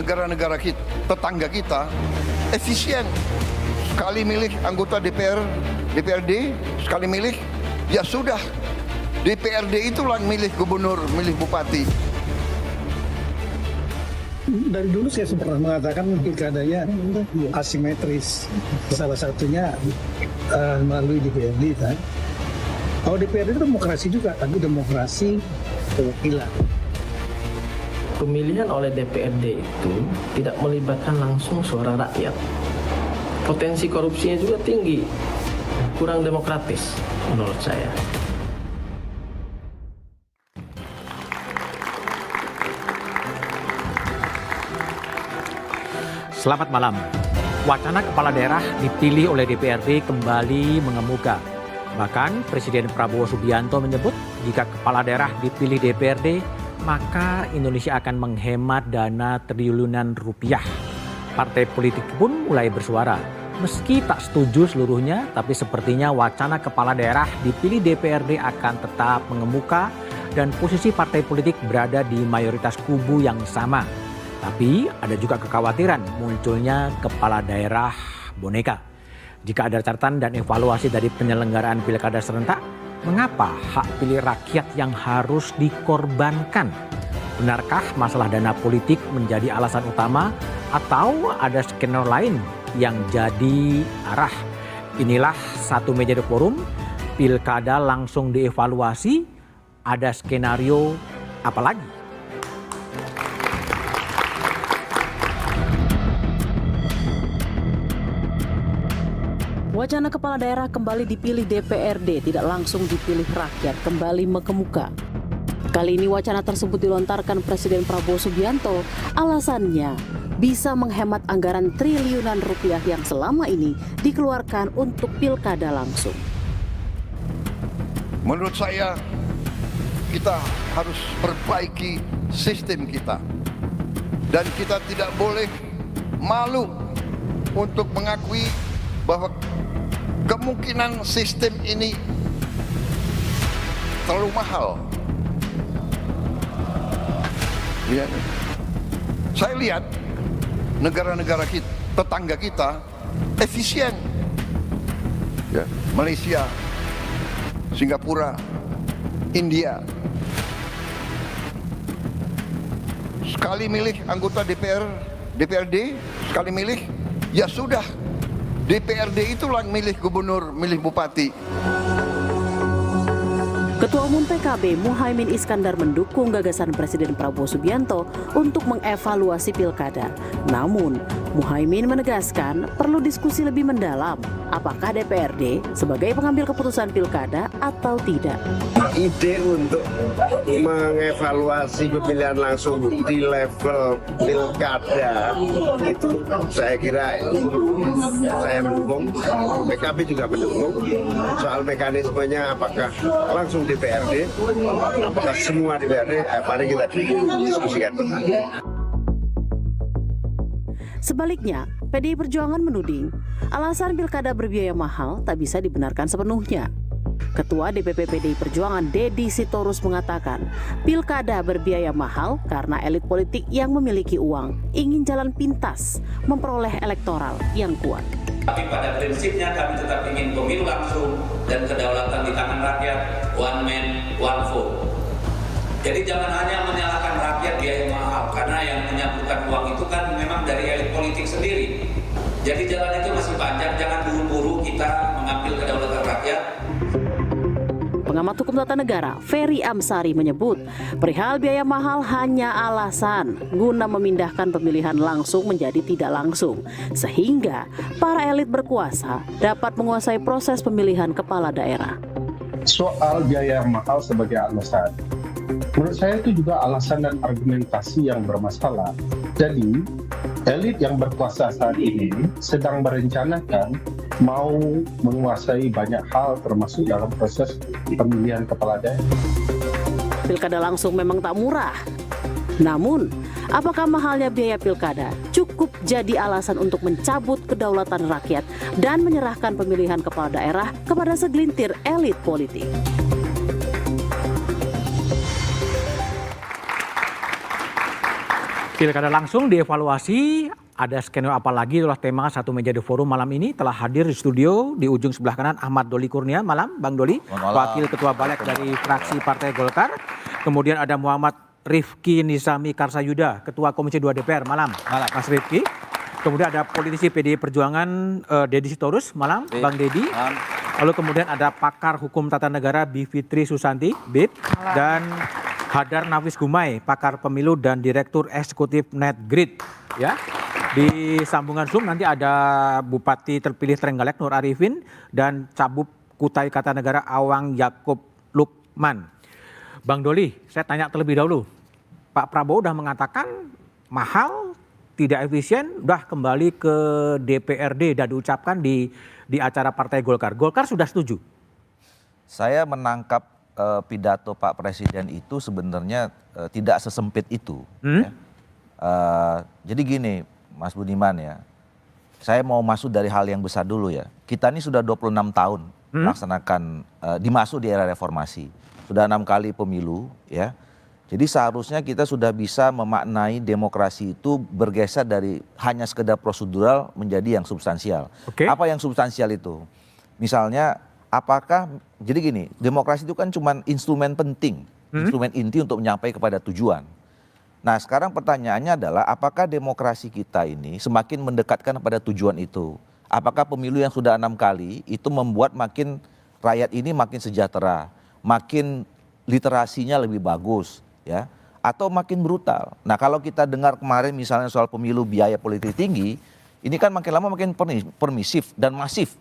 negara-negara tetangga kita efisien. Sekali milih anggota DPRD, sekali milih, ya sudah. DPRD itulah milih gubernur, milih bupati. Dari dulu saya pernah mengatakan pilkadanya asimetris. Salah satunya melalui DPRD kan. Kalau DPRD itu demokrasi juga, tapi demokrasi perwakilan. Pemilihan oleh DPRD itu tidak melibatkan langsung suara rakyat. Potensi korupsinya juga tinggi, kurang demokratis menurut saya. Selamat malam. Wacana kepala daerah dipilih oleh DPRD kembali mengemuka. Bahkan Presiden Prabowo Subianto menyebut jika kepala daerah dipilih DPRD, maka Indonesia akan menghemat dana triliunan rupiah. Partai politik pun mulai bersuara. Meski tak setuju seluruhnya, tapi sepertinya wacana kepala daerah dipilih DPRD akan tetap mengemuka dan posisi partai politik berada di mayoritas kubu yang sama. Tapi ada juga kekhawatiran munculnya kepala daerah boneka. Jika ada catatan dan evaluasi dari penyelenggaraan pilkada serentak, mengapa hak pilih rakyat yang harus dikorbankan? Benarkah masalah dana politik menjadi alasan utama atau ada skenario lain yang jadi arah? Inilah satu meja The Forum, pilkada langsung dievaluasi, ada skenario apa lagi? Wacana kepala daerah kembali dipilih DPRD, tidak langsung dipilih rakyat, kembali mengemuka. Kali ini wacana tersebut dilontarkan Presiden Prabowo Subianto. Alasannya bisa menghemat anggaran triliunan rupiah yang selama ini dikeluarkan untuk pilkada langsung. Menurut saya, kita harus perbaiki sistem kita. Dan kita tidak boleh malu untuk mengakui bahwa kemungkinan sistem ini terlalu mahal. Ya. Saya lihat negara-negara tetangga kita efisien. Ya. Malaysia, Singapura, India. Sekali milih anggota DPRD, sekali milih, ya sudah. DPRD itulah milih gubernur, milih bupati. Ketua Umum PKB Muhaimin Iskandar mendukung gagasan Presiden Prabowo Subianto untuk mengevaluasi pilkada. Namun, Muhaimin menegaskan perlu diskusi lebih mendalam apakah DPRD sebagai pengambil keputusan pilkada atau tidak. Ide untuk mengevaluasi pemilihan langsung di level pilkada itu saya kira saya mendukung, PKB juga mendukung. Soal mekanismenya apakah langsung DPRD, apakah semua DPRD, mari kita diskusikan. Sebaliknya, PDI Perjuangan menuding alasan pilkada berbiaya mahal tak bisa dibenarkan sepenuhnya. Ketua DPP PDI Perjuangan Deddy Sitorus mengatakan pilkada berbiaya mahal karena elit politik yang memiliki uang ingin jalan pintas memperoleh elektoral yang kuat. Tapi pada prinsipnya kami tetap ingin pemilu langsung dan kedaulatan di tangan rakyat, one man, one vote. Jadi jangan hanya menyalahkan rakyat biaya mahal, karena yang menyalurkan uang itu kan memang dari elit politik sendiri. Jadi jalan itu masih panjang, jangan buru-buru kita mengambil kedaulatan rakyat. Pengamat hukum tata negara Ferry Amsari menyebut perihal biaya mahal hanya alasan guna memindahkan pemilihan langsung menjadi tidak langsung, sehingga para elit berkuasa dapat menguasai proses pemilihan kepala daerah. Soal biaya mahal sebagai alasan, menurut saya itu juga alasan dan argumentasi yang bermasalah. Jadi, elit yang berkuasa saat ini sedang merencanakan mau menguasai banyak hal termasuk dalam proses pemilihan kepala daerah. Pilkada langsung memang tak murah. Namun, apakah mahalnya biaya pilkada cukup jadi alasan untuk mencabut kedaulatan rakyat dan menyerahkan pemilihan kepala daerah kepada segelintir elit politik? Pilkada langsung dievaluasi, ada skenario apa lagi, itulah tema Satu Meja The Forum malam ini. Telah hadir di studio di ujung sebelah kanan Ahmad Doli Kurnia, malam Bang Doli, Wakil Ketua Balik dari fraksi Partai Golkar. Kemudian ada Muhammad Rifki Nizami Karsayuda, Ketua Komisi 2 DPR, malam Mas Rifki. Kemudian ada politisi PDI Perjuangan Deddy Sitorus, malam Bang Deddy. Lalu kemudian ada pakar hukum tata negara Bivitri Susanti, BIP, dan Hadar Nafis Gumai, pakar pemilu dan direktur eksekutif NetGrid. Ya, di sambungan Zoom nanti ada Bupati terpilih Trenggalek Nur Arifin dan Cabub Kutai Kartanegara Awang Yakub Lukman. Bang Doli, saya tanya terlebih dahulu. Pak Prabowo udah mengatakan mahal, tidak efisien, udah kembali ke DPRD dan diucapkan di acara Partai Golkar. Golkar sudah setuju? Saya menangkap pidato Pak Presiden itu sebenarnya tidak sesempit itu. Ya. Jadi gini Mas Budiman ya, saya mau masuk dari hal yang besar dulu ya. Kita ini sudah 26 tahun melaksanakan, dimasuk di era reformasi. Sudah 6 kali pemilu ya. Jadi seharusnya kita sudah bisa memaknai demokrasi itu bergeser dari hanya sekedar prosedural menjadi yang substansial. Apa yang substansial itu? Misalnya apakah, jadi gini, demokrasi itu kan cuma instrumen penting, instrumen inti untuk menyampaikan kepada tujuan. Nah sekarang pertanyaannya adalah apakah demokrasi kita ini semakin mendekatkan pada tujuan itu? Apakah pemilu yang sudah 6 kali itu membuat makin rakyat ini makin sejahtera, makin literasinya lebih bagus, ya, atau makin brutal? Nah kalau kita dengar kemarin misalnya soal pemilu biaya politik tinggi, ini kan makin lama makin permisif dan masif.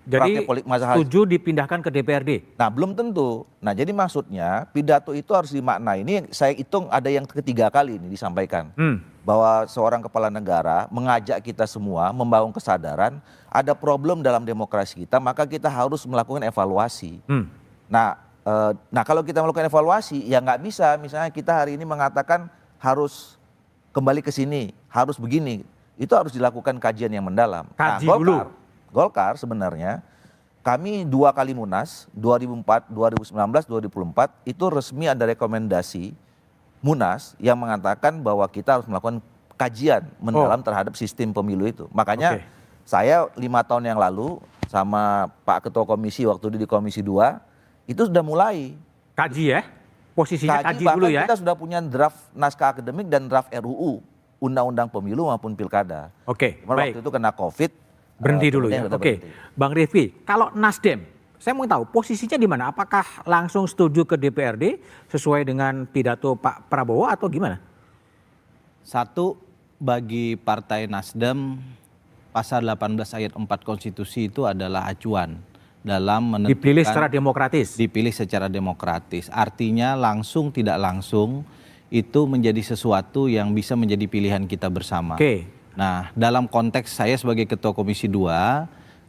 Jadi setuju dipindahkan ke DPRD? Nah belum tentu. Nah jadi maksudnya pidato itu harus dimaknai. Ini saya hitung ada yang ketiga kali ini disampaikan. Bahwa seorang kepala negara mengajak kita semua membangun kesadaran ada problem dalam demokrasi kita, maka kita harus melakukan evaluasi. Nah kalau kita melakukan evaluasi ya nggak bisa misalnya kita hari ini mengatakan harus kembali ke sini, harus begini. Itu harus dilakukan kajian yang mendalam. Kaji dulu. Golkar sebenarnya kami 2 kali Munas 2004, 2019, 2024 itu resmi ada rekomendasi Munas yang mengatakan bahwa kita harus melakukan kajian mendalam terhadap sistem pemilu itu. Makanya saya 5 tahun yang lalu sama Pak Ketua Komisi waktu di Komisi 2 itu sudah mulai kaji ya, posisinya kaji dulu ya. Kita sudah punya draft naskah akademik dan draft RUU Undang-Undang Pemilu maupun Pilkada. Baik. Waktu itu kena COVID. Berhenti dulu ya. Bang Rifki, kalau Nasdem, saya mau tahu posisinya di mana? Apakah langsung setuju ke DPRD sesuai dengan pidato Pak Prabowo atau gimana? Satu, bagi Partai Nasdem, pasal 18 ayat 4 konstitusi itu adalah acuan dalam menentukan. Dipilih secara demokratis? Dipilih secara demokratis. Artinya langsung tidak langsung itu menjadi sesuatu yang bisa menjadi pilihan kita bersama. Nah, dalam konteks saya sebagai Ketua Komisi 2,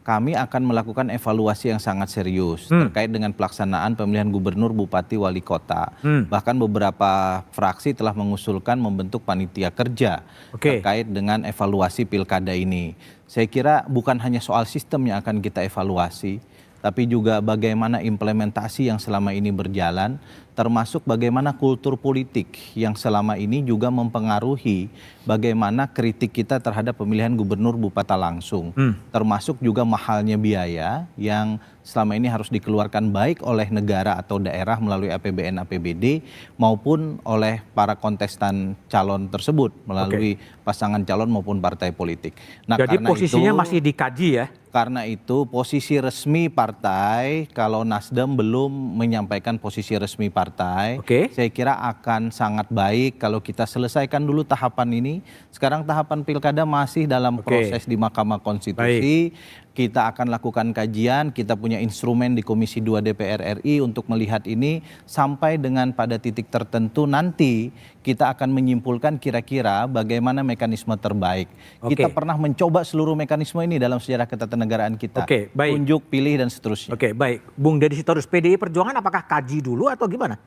kami akan melakukan evaluasi yang sangat serius terkait dengan pelaksanaan pemilihan gubernur, bupati, wali kota. Bahkan beberapa fraksi telah mengusulkan membentuk panitia kerja terkait dengan evaluasi pilkada ini. Saya kira bukan hanya soal sistem yang akan kita evaluasi, tapi juga bagaimana implementasi yang selama ini berjalan, termasuk bagaimana kultur politik yang selama ini juga mempengaruhi bagaimana kritik kita terhadap pemilihan gubernur bupati langsung. Termasuk juga mahalnya biaya yang selama ini harus dikeluarkan baik oleh negara atau daerah melalui APBN, APBD maupun oleh para kontestan calon tersebut melalui pasangan calon maupun partai politik. Nah, jadi karena posisinya itu, masih dikaji ya? Karena itu posisi resmi partai, kalau Nasdem belum menyampaikan posisi resmi partai, saya kira akan sangat baik kalau kita selesaikan dulu tahapan ini. Sekarang tahapan pilkada masih dalam proses di Mahkamah Konstitusi. Kita akan lakukan kajian, kita punya instrumen di Komisi 2 DPR RI untuk melihat ini sampai dengan pada titik tertentu nanti kita akan menyimpulkan kira-kira bagaimana mekanisme terbaik. Kita pernah mencoba seluruh mekanisme ini dalam sejarah ketatanegaraan kita. Tunjuk, pilih dan seterusnya. Baik. Bung Deddy Sitorus, PDI Perjuangan apakah kaji dulu atau gimana?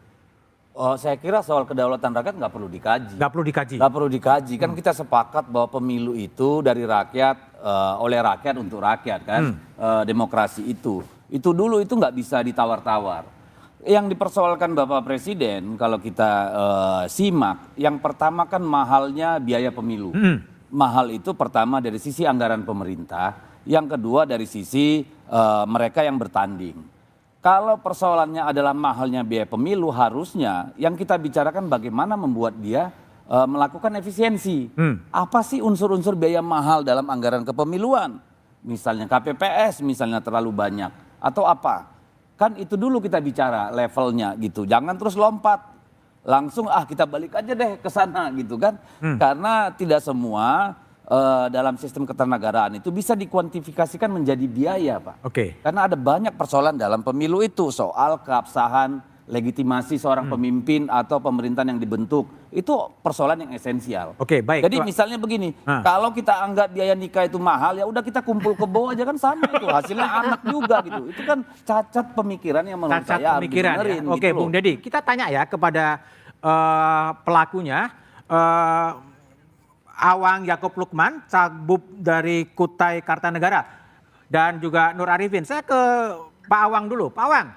Saya kira soal kedaulatan rakyat nggak perlu dikaji. Nggak perlu dikaji? Nggak perlu dikaji, kan kita sepakat bahwa pemilu itu dari rakyat, oleh rakyat untuk rakyat kan, demokrasi itu dulu itu nggak bisa ditawar-tawar. Yang dipersoalkan Bapak Presiden kalau kita simak, yang pertama kan mahalnya biaya pemilu. Mahal itu pertama dari sisi anggaran pemerintah, yang kedua dari sisi mereka yang bertanding. Kalau persoalannya adalah mahalnya biaya pemilu, harusnya yang kita bicarakan bagaimana membuat dia melakukan efisiensi. Apa sih unsur-unsur biaya mahal dalam anggaran kepemiluan? Misalnya KPPS, misalnya terlalu banyak. Atau apa? Kan itu dulu kita bicara levelnya gitu. Jangan terus lompat. Langsung kita balik aja deh ke sana gitu kan. Karena tidak semua dalam sistem keternegaraan itu bisa dikuantifikasikan menjadi biaya, Pak. Karena ada banyak persoalan dalam pemilu itu. Soal keabsahan, legitimasi seorang pemimpin atau pemerintahan yang dibentuk. Itu persoalan yang esensial. Baik. Jadi misalnya begini, kalau kita anggap biaya nikah itu mahal, ya udah kita kumpul kebo aja kan sama itu. Hasilnya anak juga gitu. Itu kan cacat pemikiran yang menurut saya harus dibenerin. Oke, gitu Bung Deddy, kita tanya ya kepada pelakunya. Awang Yakob Lukman, Cagup dari Kutai Kartanegara, dan juga Nur Arifin. Saya ke Pak Awang dulu. Pak Awang,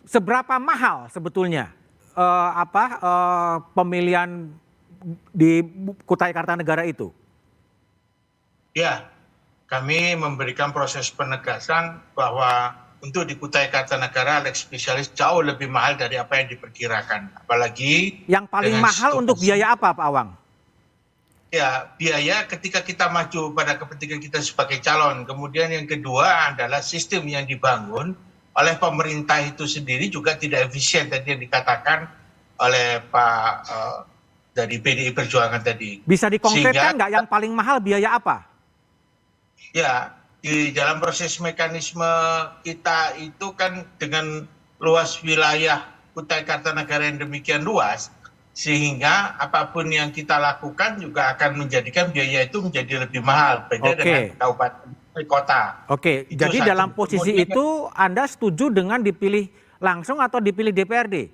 seberapa mahal sebetulnya pemilihan di Kutai Kartanegara itu? Ya, kami memberikan proses penegasan bahwa untuk di Kutai Kartanegara lex spesialis jauh lebih mahal dari apa yang diperkirakan. Apalagi yang paling mahal untuk biaya apa, Pak Awang? Ya, biaya ketika kita maju pada kepentingan kita sebagai calon. Kemudian yang kedua adalah sistem yang dibangun oleh pemerintah itu sendiri juga tidak efisien tadi yang dikatakan oleh Pak dari PDI Perjuangan tadi. Bisa dikonkretkan nggak yang paling mahal biaya apa? Ya, di dalam proses mekanisme kita itu kan dengan luas wilayah Kutai Kartanegara yang demikian luas, sehingga apapun yang kita lakukan juga akan menjadikan biaya itu menjadi lebih mahal beda dengan kabupaten kota. Jadi dalam posisi itu Anda setuju dengan dipilih langsung atau dipilih DPRD?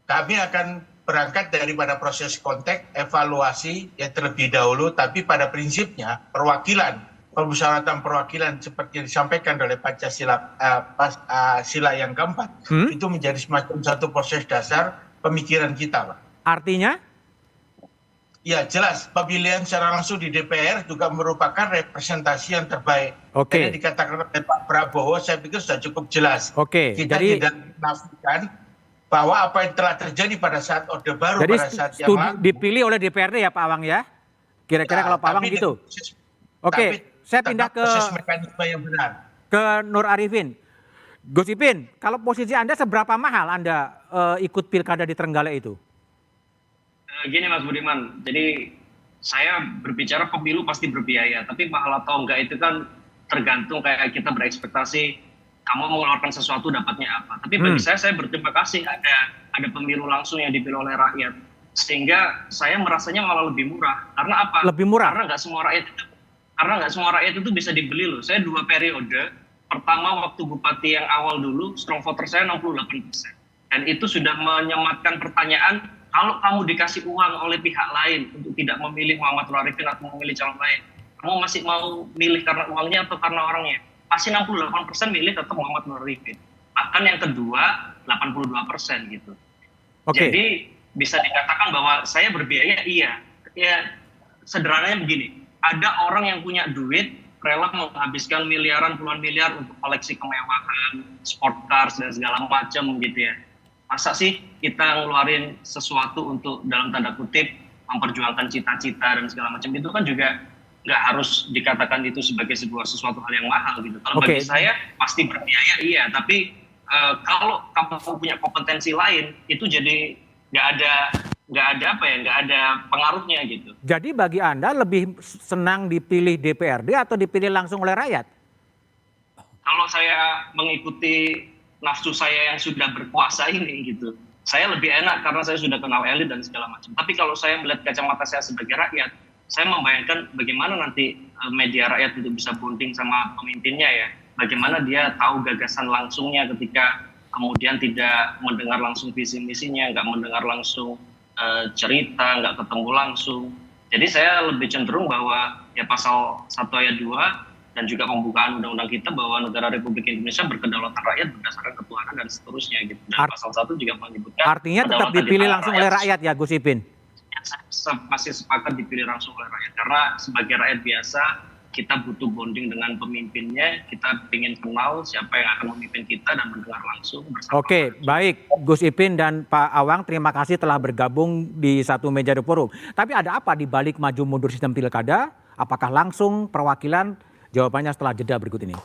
Kami akan berangkat daripada proses konteks evaluasi yang terlebih dahulu, tapi pada prinsipnya permusyawaratan perwakilan seperti yang disampaikan oleh Pancasila sila yang keempat itu menjadi semacam satu proses dasar pemikiran kita, Pak. Artinya? Ya, jelas pemilihan secara langsung di DPR juga merupakan representasi yang terbaik. Jadi dikatakan oleh Pak Prabowo, saya pikir sudah cukup jelas. Kita tidak menafikan bahwa apa yang telah terjadi pada saat Orde Baru pada saat yang lalu dipilih oleh DPRD ya Pak Awang ya? Kira-kira kalau Pak Awang gitu. Saya pindah ke proses mekanisme yang benar. Ke Nur Arifin. Gus Ipin, kalau posisi Anda seberapa mahal Anda ikut pilkada di Trenggalek itu? Gini Mas Budiman, jadi saya berbicara pemilu pasti berbiaya, tapi mahal atau enggak itu kan tergantung kayak kita berekspektasi kamu mengeluarkan sesuatu dapatnya apa. Tapi bagi saya berterima kasih ada pemilu langsung yang dipilih oleh rakyat, sehingga saya merasanya malah lebih murah. Karena apa? Lebih murah? Karena nggak semua rakyat itu bisa dibeli loh. Saya 2 periode. Pertama waktu bupati yang awal dulu, strong voter saya 68%. Dan itu sudah menyematkan pertanyaan, kalau kamu dikasih uang oleh pihak lain untuk tidak memilih Muhammad Nur Arifin atau memilih calon lain, kamu masih mau milih karena uangnya atau karena orangnya? Pasti 68% milih tetap Muhammad Nur Arifin. Bahkan yang kedua 82% gitu. Jadi bisa dikatakan bahwa saya berbiaya, iya. Ya sederhananya begini, ada orang yang punya duit, rela menghabiskan miliaran, puluhan miliar untuk koleksi kemewahan, sport cars dan segala macam gitu ya. Masa sih kita ngeluarin sesuatu untuk dalam tanda kutip memperjuangkan cita-cita dan segala macam, itu kan juga nggak harus dikatakan itu sebagai sesuatu hal yang mahal gitu. Kalau bagi saya pasti berbiaya iya, tapi kalau kamu punya kompetensi lain itu jadi nggak ada pengaruhnya gitu. Jadi bagi Anda lebih senang dipilih DPRD atau dipilih langsung oleh rakyat? Kalau saya mengikuti nafsu saya yang sudah berkuasa ini gitu, saya lebih enak karena saya sudah kenal elit dan segala macam. Tapi kalau saya melihat kacamata saya sebagai rakyat, saya membayangkan bagaimana nanti media rakyat untuk bisa bonding sama pemimpinnya ya. Bagaimana dia tahu gagasan langsungnya ketika kemudian tidak mendengar langsung visi misinya, nggak mendengar langsung cerita, nggak ketemu langsung. Jadi saya lebih cenderung bahwa ya pasal 1 ayat 2 dan juga pembukaan undang-undang kita bahwa negara Republik Indonesia berkedaulatan rakyat berdasarkan ketuhanan dan seterusnya gitu. Dan pasal 1 juga menyebutkan artinya tetap dipilih langsung oleh rakyat ya Gus Ipin? Saya masih sepakat dipilih langsung oleh rakyat karena sebagai rakyat biasa kita butuh bonding dengan pemimpinnya, kita ingin kenal siapa yang akan memimpin kita dan mendengar langsung bersama. Oke, baik Gus Ipin dan Pak Awang, terima kasih telah bergabung di satu meja The Forum. Tapi ada apa di balik maju mundur sistem pilkada? Apakah langsung perwakilan? Jawabannya setelah jeda berikut ini.